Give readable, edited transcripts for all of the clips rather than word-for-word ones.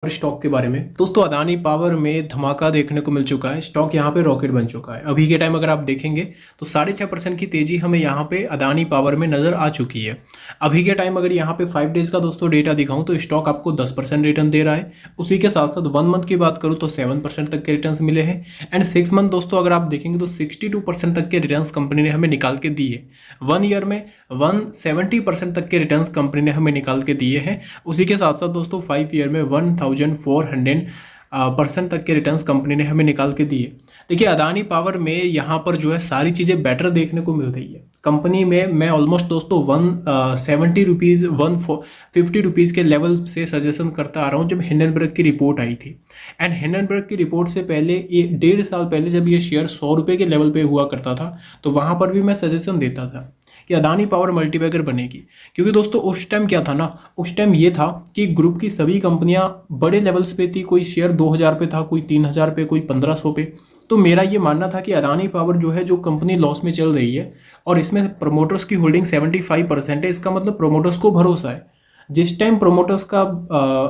Stock के बारे में दोस्तों, अदानी पावर में धमाका देखने को मिल चुका है। स्टॉक यहाँ पे रॉकेट बन चुका है। अभी के टाइम अगर आप देखेंगे तो 6.5% की तेजी हमें यहाँ पे अदानी पावर में नज़र आ चुकी है। अभी के टाइम अगर यहाँ पे 5 डेज का दोस्तों डेटा दिखाऊं तो स्टॉक आपको 10% रिटर्न दे रहा है। उसी के साथ साथ 1 मंथ की बात करूँ तो 7% तक के रिटर्न मिले हैं। एंड 6 मंथ दोस्तों अगर आप देखेंगे तो 62% तक के रिटर्न कंपनी ने हमें निकाल के दिए। 1 ईयर में 170% तक के रिटर्न्स कंपनी ने हमें निकाल के दिए हैं। उसी के साथ साथ दोस्तों 5 ईयर में 1400% तक के रिटर्न्स कंपनी ने हमें निकाल के दिए। देखिए, अदानी पावर में यहाँ पर जो है सारी चीज़ें बेटर देखने को मिल रही है। कंपनी में मैं ऑलमोस्ट दोस्तों 170 रुपीज़ 150 रुपीज़ के लेवल से सजेशन करता आ रहा हूँ जब हिंडनबर्ग की रिपोर्ट आई थी। एंड हिंडनबर्ग की रिपोर्ट से पहले 1.5 साल पहले जब ये शेयर 100 रुपये के लेवल पे हुआ करता था तो वहाँ पर भी मैं सजेशन देता था कि अदानी पावर मल्टीबैगर बनेगी। क्योंकि दोस्तों उस टाइम क्या था ना, उस टाइम ये था कि ग्रुप की सभी कंपनियां बड़े लेवल्स पे थी। कोई शेयर 2000 पे था, कोई 3000 पे, कोई 1500 पे। तो मेरा ये मानना था कि अदानी पावर जो है, जो कंपनी लॉस में चल रही है और इसमें प्रोमोटर्स की होल्डिंग 75% है, इसका मतलब प्रोमोटर्स को भरोसा है। जिस टाइम प्रोमोटर्स का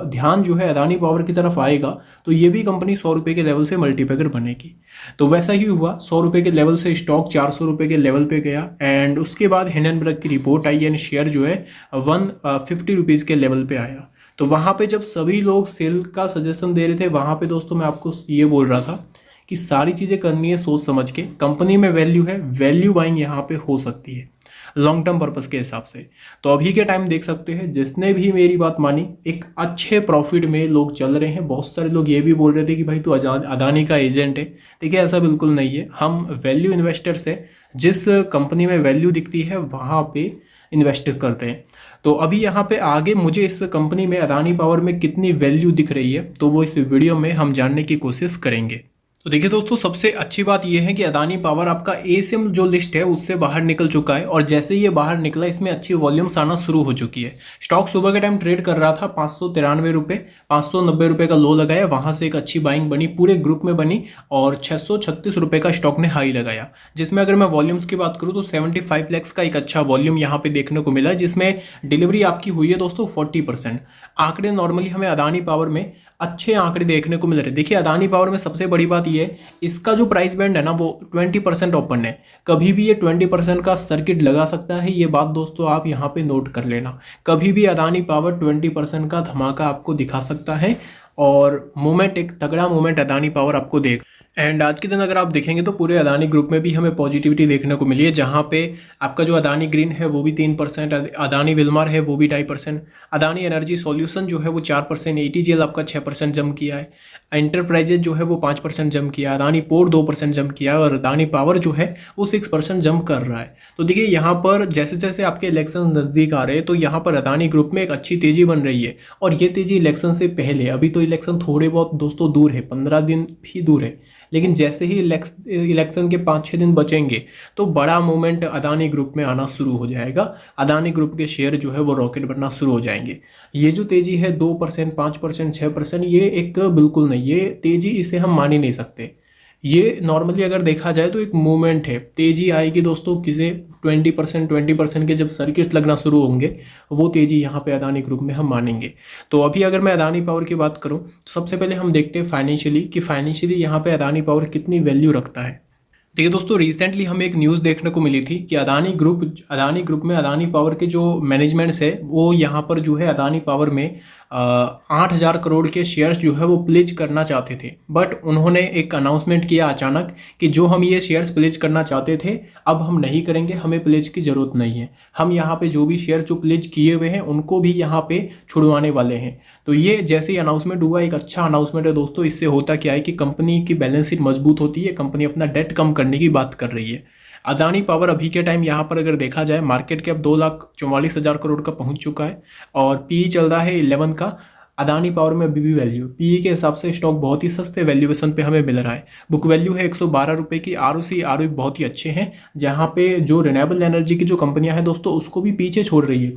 ध्यान जो है अदानी पावर की तरफ आएगा तो ये भी कंपनी 100 रुपये के लेवल से मल्टीबैगर बनेगी। तो वैसा ही हुआ। 100 रुपये के लेवल से स्टॉक 400 रुपये के लेवल पे गया। एंड उसके बाद हिंडनबर्ग की रिपोर्ट आई एंड शेयर जो है 150 रुपीज़ के लेवल पे आया। तो वहाँ पे जब सभी लोग सेल का सजेशन दे रहे थे, वहाँ पे दोस्तों मैं आपको ये बोल रहा था कि सारी चीज़ें करनी है सोच समझ के। कंपनी में वैल्यू है, वैल्यू बाइंग यहाँ पे हो सकती है लॉन्ग टर्म पर्पस के हिसाब से। तो अभी के टाइम देख सकते हैं, जिसने भी मेरी बात मानी एक अच्छे प्रॉफिट में लोग चल रहे हैं। बहुत सारे लोग ये भी बोल रहे थे कि भाई तू अदानी का एजेंट है। देखिए, ऐसा बिल्कुल नहीं है। हम वैल्यू इन्वेस्टर्स है। जिस कंपनी में वैल्यू दिखती है वहाँ पे इन्वेस्ट करते हैं। तो अभी यहाँ पे आगे मुझे इस कंपनी में अदानी पावर में कितनी वैल्यू दिख रही है तो वो इस वीडियो में हम जानने की कोशिश करेंगे। तो देखिए दोस्तों, सबसे अच्छी बात यह है कि अदानी पावर आपका एएसएम जो लिस्ट है उससे बाहर निकल चुका है। और जैसे ही ये बाहर निकला, इसमें अच्छी वॉल्यूम्स आना शुरू हो चुकी है। स्टॉक सुबह के टाइम ट्रेड कर रहा था 593 रुपये, 590 रुपये का लो लगाया। वहां से एक अच्छी बाइंग बनी, पूरे ग्रुप में बनी और 636 रुपये का स्टॉक ने हाई लगाया। जिसमें अगर मैं वॉल्यूम्स की बात करूँ तो 75 लैक्स का एक अच्छा वॉल्यूम यहाँ पे देखने को मिला, जिसमें डिलीवरी आपकी हुई है दोस्तों 40%। आंकड़े नॉर्मली हमें अदानी पावर में अच्छे आंकड़े देखने को मिल रहे हैं। देखिए, अदानी पावर में सबसे बड़ी बात यह है, इसका जो प्राइस बैंड है ना वो 20% ओपन है। कभी भी ये 20% का सर्किट लगा सकता है। ये बात दोस्तों आप यहाँ पे नोट कर लेना। कभी भी अदानी पावर 20% का धमाका आपको दिखा सकता है और मोमेंट, एक तगड़ा मोमेंट अदानी पावर आपको देगा। एंड आज के दिन अगर आप देखेंगे तो पूरे अदानी ग्रुप में भी हमें पॉजिटिविटी देखने को मिली है। जहाँ पे आपका जो अदानी ग्रीन है वो भी 3%, अदानी विल्मार है वो भी 2.5%, अदानी एनर्जी सॉल्यूशन जो है वो 4%, एटीजीएल आपका 6% जम किया है, एंटरप्राइजेज जो है वो 5% जम किया, अदानी पोर्ट 2% जम किया और अदानी पावर जो है वो 6% जम कर रहा है। तो देखिए, यहाँ पर जैसे जैसे आपके इलेक्शन नज़दीक आ रहे हैं तो यहाँ पर अदानी ग्रुप में एक अच्छी तेज़ी बन रही है। और ये तेज़ी इलेक्शन से पहले, अभी तो इलेक्शन थोड़े बहुत दोस्तों दूर है, 15 दिन भी दूर है, लेकिन जैसे ही इलेक्शन के 5-6 दिन बचेंगे तो बड़ा मूवमेंट अदानी ग्रुप में आना शुरू हो जाएगा। अदानी ग्रुप के शेयर जो है वो रॉकेट बनना शुरू हो जाएंगे। ये जो तेज़ी है 2%, 5%, 6%, ये एक बिल्कुल नहीं, ये तेज़ी इसे हम मान ही नहीं सकते। ये नॉर्मली अगर देखा जाए तो एक मूवमेंट है। तेज़ी आएगी दोस्तों किसे 20% के जब सर्किट लगना शुरू होंगे, वो तेज़ी यहाँ पे अदानी ग्रुप में हम मानेंगे। तो अभी अगर मैं अदानी पावर की बात करूँ तो सबसे पहले हम देखते हैं फाइनेंशियली कि फाइनेंशियली यहाँ पे अदानी पावर कितनी वैल्यू रखता है। देखिए दोस्तों, रिसेंटली हमें एक न्यूज़ देखने को मिली थी कि अदानी ग्रुप में अदानी पावर के जो मैनेजमेंट्स है वो यहाँ पर जो है अदानी पावर में 8,000 करोड़ के शेयर्स जो है वो प्लेज करना चाहते थे। बट उन्होंने एक अनाउंसमेंट किया अचानक कि जो हम ये शेयर्स प्लेज करना चाहते थे अब हम नहीं करेंगे, हमें प्लेज की ज़रूरत नहीं है। हम यहाँ पे जो भी शेयर जो प्लेज किए हुए हैं उनको भी यहाँ पे छुड़वाने वाले हैं। तो ये जैसे ही अनाउंसमेंट हुआ, एक अच्छा अनाउंसमेंट है दोस्तों। इससे होता क्या है कि कंपनी की बैलेंस शीट मजबूत होती है, कंपनी अपना डेट कम करने की बात कर रही है। अदानी पावर अभी के टाइम यहाँ पर अगर देखा जाए, मार्केट कैप 2,44,000 करोड़ का पहुंच चुका है और पीई चल रहा है 11 का। अदानी पावर में अभी भी वैल्यू, पीई के हिसाब से स्टॉक बहुत ही सस्ते वैल्यूएशन पे हमें मिल रहा है। बुक वैल्यू है 112 रुपये की, आरओसी आरओई बहुत ही अच्छे हैं। जहाँ पे जो रिन्यूएबल एनर्जी की जो कंपनियां हैं दोस्तों उसको भी पीछे छोड़ रही है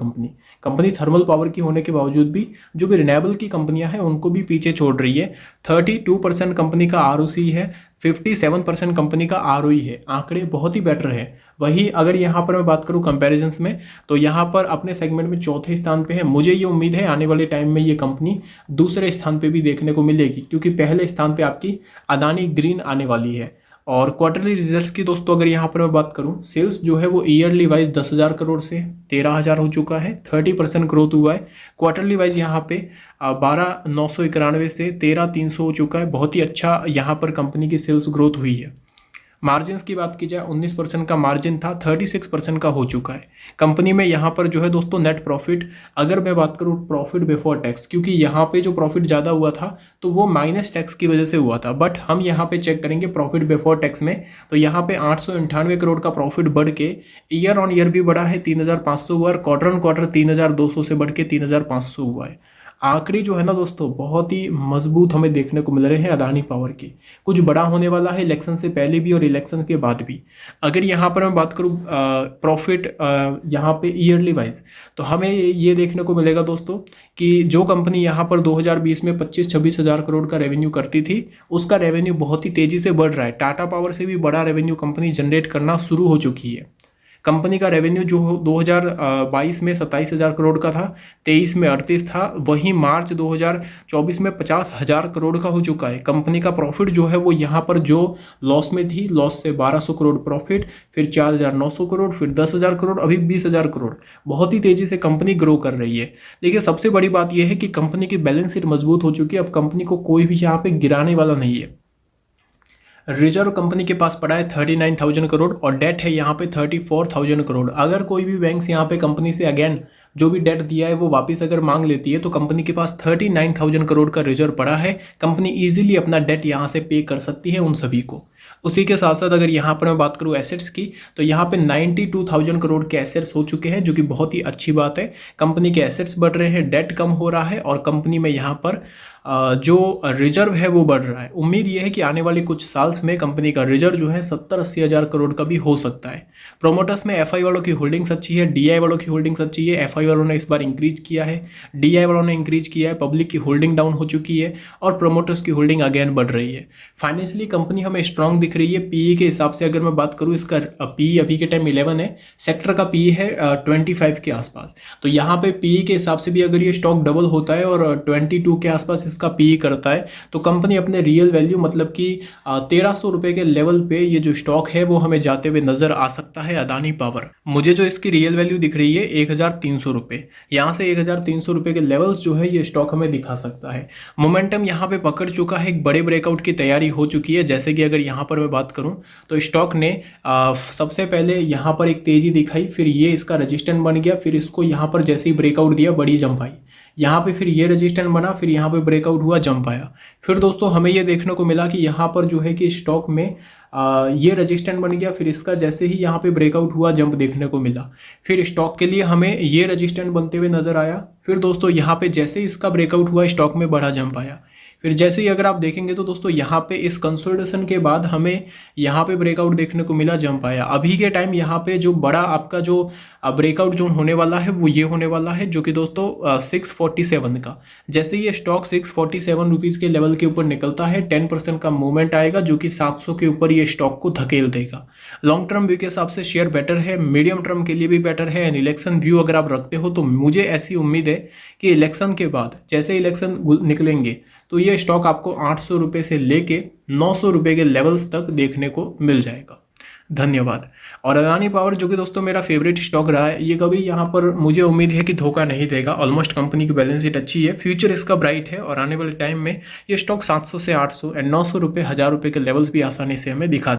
कंपनी थर्मल पावर की होने के बावजूद भी जो भी रिन्यूएबल की कंपनियां हैं उनको भी पीछे छोड़ रही है। 32% कंपनी का आरओसी है, 57% कंपनी का ROE है, आंकड़े बहुत ही बेटर है। वही अगर यहाँ पर मैं बात करूँ कंपैरिजंस में, तो यहाँ पर अपने सेगमेंट में चौथे स्थान पे है। मुझे ये उम्मीद है आने वाले टाइम में ये कंपनी दूसरे स्थान पे भी देखने को मिलेगी, क्योंकि पहले स्थान पे आपकी अदानी ग्रीन आने वाली है। और क्वार्टरली रिजल्ट्स की दोस्तों अगर यहाँ पर मैं बात करूँ, सेल्स जो है वो ईयरली वाइज 10,000 करोड़ से 13,000 हो चुका है, 30% ग्रोथ हुआ है। क्वार्टरली वाइज यहाँ पे 12,991 से 13,300 हो चुका है। बहुत ही अच्छा यहाँ पर कंपनी की सेल्स ग्रोथ हुई है। मार्जिन्स की बात की जाए, 19% का मार्जिन था, 36% का हो चुका है। कंपनी में यहाँ पर जो है दोस्तों नेट प्रॉफिट, अगर मैं बात करूँ प्रॉफिट बिफोर टैक्स, क्योंकि यहाँ पे जो प्रॉफिट ज़्यादा हुआ था तो वो माइनस टैक्स की वजह से हुआ था, बट हम यहाँ पे चेक करेंगे प्रॉफिट बिफोर टैक्स में, तो यहाँ पे 898 करोड़ का प्रॉफिट बढ़ के ईयर ऑन ईयर भी बढ़ा है, 3,500 हुआ, और क्वार्टर ऑन क्वार्टर 3,200 से बढ़ के 3,500 हुआ है। आंकड़े जो है ना दोस्तों बहुत ही मजबूत हमें देखने को मिल रहे हैं अदानी पावर के। कुछ बड़ा होने वाला है इलेक्शन से पहले भी और इलेक्शन के बाद भी। अगर यहाँ पर मैं बात करूँ प्रॉफिट यहाँ पे ईयरली वाइज, तो हमें ये देखने को मिलेगा दोस्तों कि जो कंपनी यहाँ पर 2020 में 25-26 हज़ार करोड़ का रेवेन्यू करती थी, उसका रेवेन्यू बहुत ही तेज़ी से बढ़ रहा है। टाटा पावर से भी बड़ा रेवेन्यू कंपनी जनरेट करना शुरू हो चुकी है। कंपनी का रेवेन्यू जो 2022 में 27,000 करोड़ का था, 23 में 38 था, वहीं मार्च 2024 में 50,000 करोड़ का हो चुका है। कंपनी का प्रॉफिट जो है वो यहाँ पर जो लॉस में थी, लॉस से 1,200 करोड़ प्रॉफिट, फिर 4,900 करोड़, फिर 10,000 करोड़, अभी 20,000 करोड़। बहुत ही तेज़ी से कंपनी ग्रो कर रही है। देखिए सबसे बड़ी बात यह है कि कंपनी की बैलेंस शीट मजबूत हो चुकी है। अब कंपनी को कोई भी यहाँ पे गिराने वाला नहीं है। रिजर्व कंपनी के पास पड़ा है 39,000 करोड़ और डेट है यहाँ पे 34,000 करोड़। अगर कोई भी बैंक्स यहाँ पे कंपनी से अगेन जो भी डेट दिया है वो वापस अगर मांग लेती है, तो कंपनी के पास 39,000 करोड़ का रिजर्व पड़ा है। कंपनी इजीली अपना डेट यहाँ से पे कर सकती है उन सभी को। उसी के साथ साथ अगर यहाँ पर मैं बात करूँ एसेट्स की, तो यहाँ पे 92,000 करोड़ के एसेट्स हो चुके हैं, जो कि बहुत ही अच्छी बात है। कंपनी के एसेट्स बढ़ रहे हैं, डेट कम हो रहा है और कंपनी में यहाँ पर जो रिजर्व है वो बढ़ रहा है। उम्मीद ये है कि आने वाले कुछ साल्स में कंपनी का रिजर्व जो है 70-80 हज़ार करोड़ का भी हो सकता है। प्रोमोटर्स में एफआई वालों की होल्डिंग्स अच्छी है, डीआई वालों की होल्डिंग्स अच्छी है। एफआई वालों ने इस बार इंक्रीज किया है, डीआई वालों ने इंक्रीज किया है, पब्लिक की होल्डिंग डाउन हो चुकी है और प्रोमोटर्स की होल्डिंग अगेन बढ़ रही है। फाइनेंशियली कंपनी हमें स्ट्रांग दिख रही है। पीई के हिसाब से अगर मैं बात करूँ, इसका पीई अभी के टाइम 11 है, सेक्टर का पीई है 25 के आसपास। तो यहाँ पे पीई के हिसाब से भी अगर ये स्टॉक डबल होता है और 22 के आसपास इसका पीई करता है, तो कंपनी अपने रियल वैल्यू मतलब कि 1,300 रुपए के लेवल पे ये जो स्टॉक है वो हमें जाते हुए नजर आ सकता है अदानी पावर। मुझे जो इसकी रियल वैल्यू दिख रही है 1,300 रुपए, यहाँ से 1,300 रुपए के लेवल्स जो है ये स्टॉक हमें दिखा सकता है। मोमेंटम यहाँ पे पकड़ चुका है, एक बड़े ब्रेकआउट की तैयारी हो चुकी है। जैसे कि अगर यहाँ पर मैं बात करूँ तो स्टॉक ने सबसे पहले यहाँ पर एक तेजी दिखाई, फिर ये इसका रजिस्टेंस बन गया, फिर इसको यहाँ पर जैसे ही ब्रेकआउट दिया बड़ी जंप आई, यहाँ पे फिर ये रजिस्टेंस बना, फिर यहाँ पे ब्रेकआउट हुआ, जंप आया। फिर दोस्तों हमें ये देखने को मिला कि यहाँ पर जो है कि स्टॉक में ये रजिस्टेंस बन गया, फिर इसका जैसे ही यहाँ पे ब्रेकआउट हुआ जंप देखने को मिला। फिर स्टॉक के लिए हमें ये रजिस्टेंस बनते हुए नजर आया। फिर दोस्तों यहाँ पे जैसे ही इसका ब्रेकआउट हुआ स्टॉक में बड़ा जंप आया। फिर जैसे ही अगर आप देखेंगे तो दोस्तों यहाँ पे इस कंसोलिडेशन के बाद हमें यहाँ पे ब्रेकआउट देखने को मिला, जंप आया। अभी के टाइम यहाँ पे जो बड़ा आपका जो ब्रेकआउट जोन होने वाला है वो ये होने वाला है, जो कि दोस्तों 647 का। जैसे ये स्टॉक 647 रुपीज़ के लेवल के ऊपर निकलता है, 10% का मूवमेंट आएगा, जो कि 700 के ऊपर ये स्टॉक को धकेल देगा। लॉन्ग टर्म व्यू के हिसाब से शेयर बेटर है, मीडियम टर्म के लिए भी बेटर है। एंड इलेक्शन व्यू अगर आप रखते हो तो मुझे ऐसी उम्मीद है कि इलेक्शन के बाद जैसे इलेक्शन निकलेंगे तो ये स्टॉक आपको 800 रुपये से लेके 900 रुपये के लेवल्स तक देखने को मिल जाएगा। धन्यवाद। और अदानी पावर जो कि दोस्तों मेरा फेवरेट स्टॉक रहा है, ये कभी यहाँ पर मुझे उम्मीद है कि धोखा नहीं देगा। ऑलमोस्ट कंपनी की बैलेंस शीट अच्छी है, फ्यूचर इसका ब्राइट है और आने वाले टाइम में ये स्टॉक 700 से 800 एंड 900 रुपये, 1,000 रुपये के लेवल्स भी आसानी से हमें दिखा